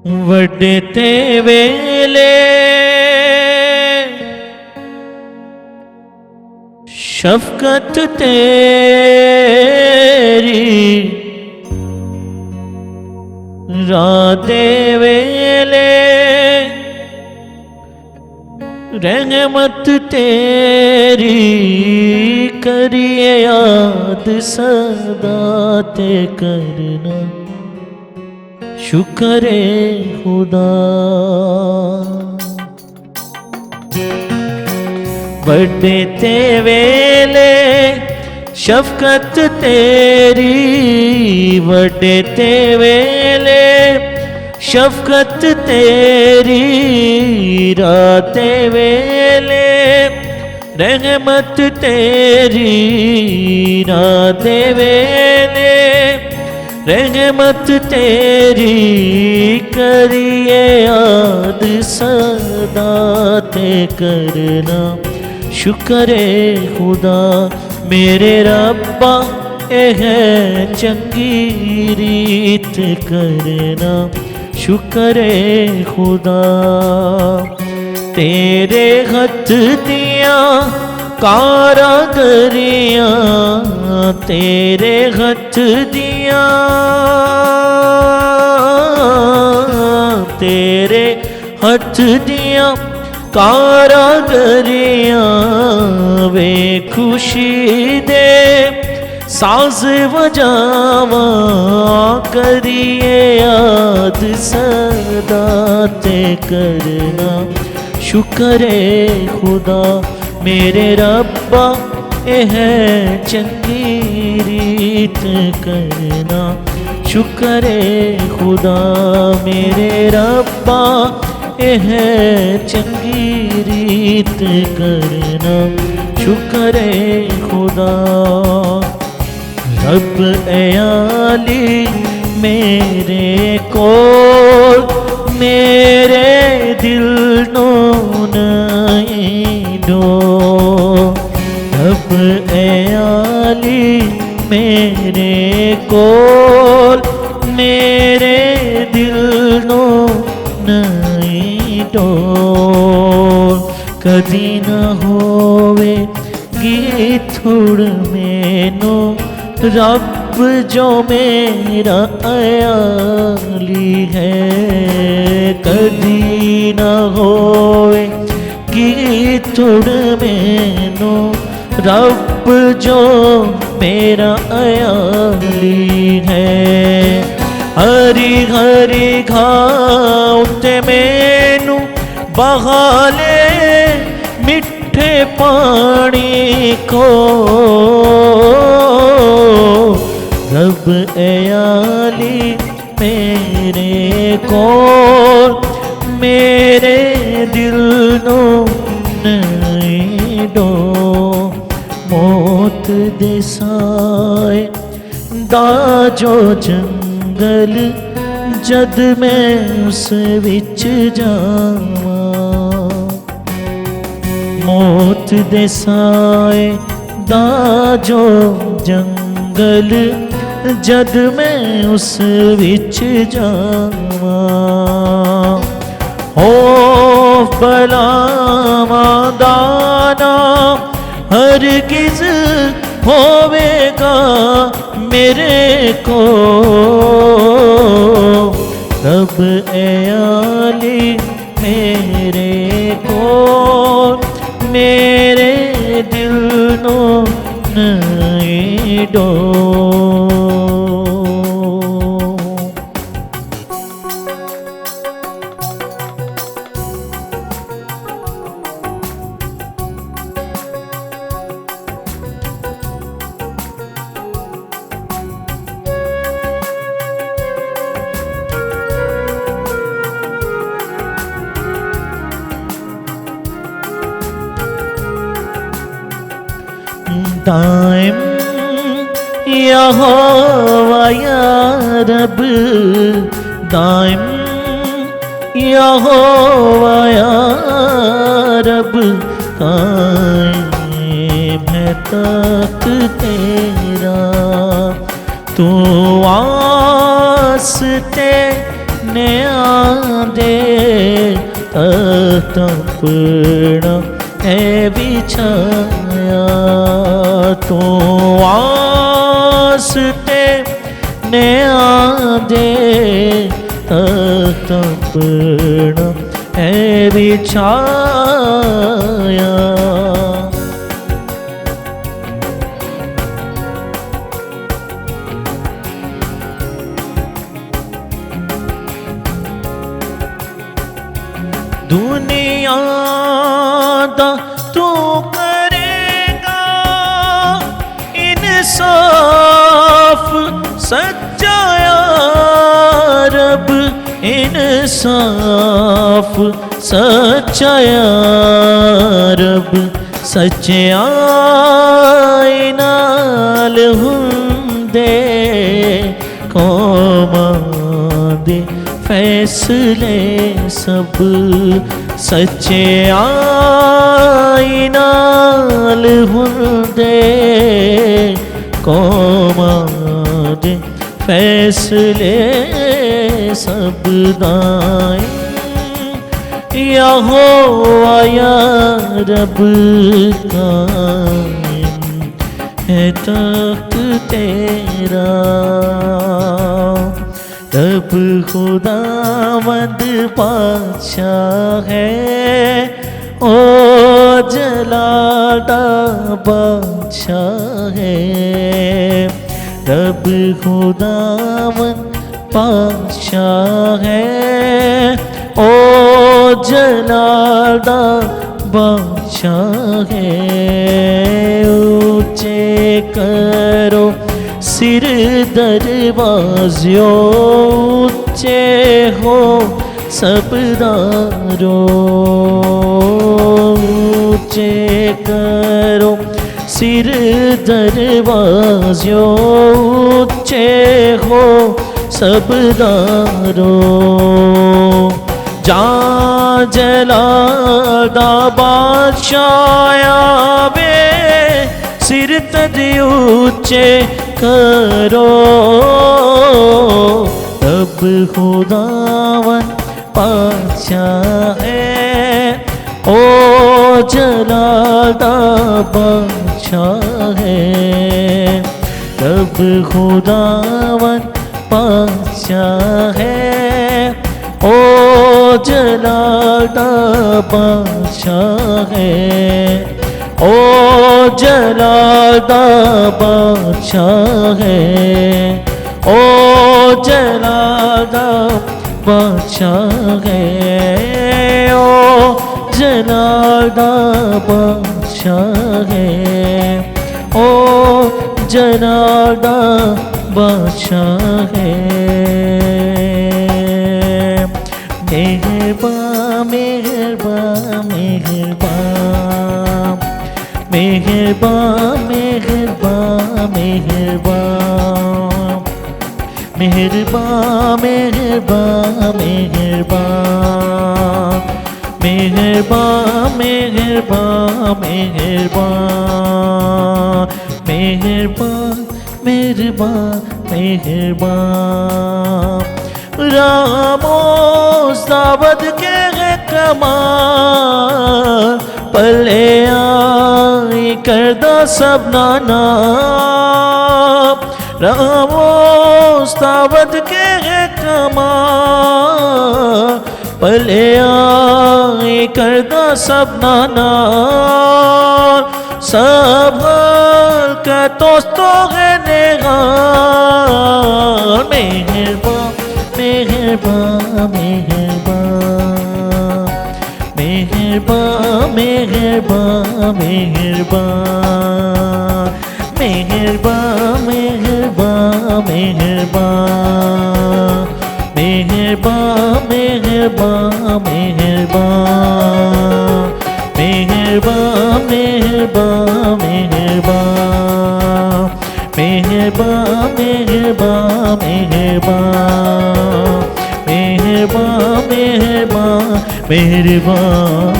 ਵੱਡੇ ਤੇ ਵੇਲੇ शफकत तेरी राते वेले रहमत तेरी करिए याद सदा ते करना शुक्र खुदा। बड़े ते वेले शफकत तेरी, बड़े ते वेले शफकत तेरी राते वेले रहमत तेरी राते वेले रहमत तेरी करिए याद सदा ते करना शुक्र खुदा। मेरे रब्बा एह चंगी रीत करना शुक्र खुदा। तेरे हथ दिया कारागरियां, तेरे हथ दिया तेरे हथ दिया कारागरियां वे खुशी दे साज बजावा करिए याद सदा ते करना शुक्र खुदा। मेरे रब्बा एह चंगी रीत करना शुक्र खुदा। मेरे रब्बा एह चंगी रीत करना शुक्र खुदा। रब अयाली मेरे को मेरे दिल नो नहीं दो। रब अयाली मेरे को मेरे दिल नो नहीं दो। कदी न होवे थुड़ मैनू रब जो मेरा अयाली है। कदी न होवे थुड़ मैनू रब जो मेरा अयाली है। हरी हरी घाव ते मैनू बहाले मिठे पानी को। रब अयाली मेरे को मेरे दिल नो नहीं दो। मौत दे साए दा जो जंगल जद मैं उस विच जावां। मौत दे साए दा जो जंगल जद मैं उस विच जावां। हो बलावां दा नाम हरगिज़ होवेगा मेरे को। रब अयाली मेरे को मेरे दिल नो नहीं दो। दाइम यहोवा या रब, दाइम यहोवा या रब, कायम है तख्त तेरा। तू आस्ते ने आंदे तपना है बिछाया तू आस्ते ने आंदे तपना है बिछाया दुनिया दा तू करेगा इंसाफ सच्चा या रब इंसाफ सच्चा या रब सच्चाई नाल हुंदे कौमां दे फैसले सब सच्चाई नाल हुंदे कौमां दे फैसले सब दाएं यहोवा या रब कायम है तख्त तेरा रब खुदावंद बादशाह है ओ जलाला बादशाह है रब खुदावंद बादशाह है ओ जलाला बादशाह है ऊंचे करो सिर दरवाज़ों ऊंचे हो सबदारो ऊंचे करो सिर दरवाज़ों ऊंचे हो सबदारो जा जलादा बादशाह आवे सिर तद ऊंचे करो रब खुदावन बादशाह है ओ जलाला बादशाह है रब खुदावन बादशाह है ओ जलाला बादशाह है ओ जलाला बादशाह है ओ जलाला बादशाह है ओ जलाला बादशाह है ओ जलाला बादशाह है मेहरबान मेहरबान मेहरबान मेहरबान मेहरबान मेहरबान मेहरबान मेहरबान मेहरबान मेहरबान मेहरबान मेहरबान मेहरबान मेहरबान रामोस दावत के कमाल पले आई करदा सब नाना रामोस दावत के कमाल पले आई करदा सब नाना सब का दोस्तों है नेगान मेहरबान मेहरबान मेहरबान मेहरबान मेहरबान मेहरबान मेहरबान मेहरबान मेहरबान मेहरबान मेहरबान मेहरबान मेहरबान मेहरबान मेहरबान मेहरबान मेहरबान मेहरबान मेहरबान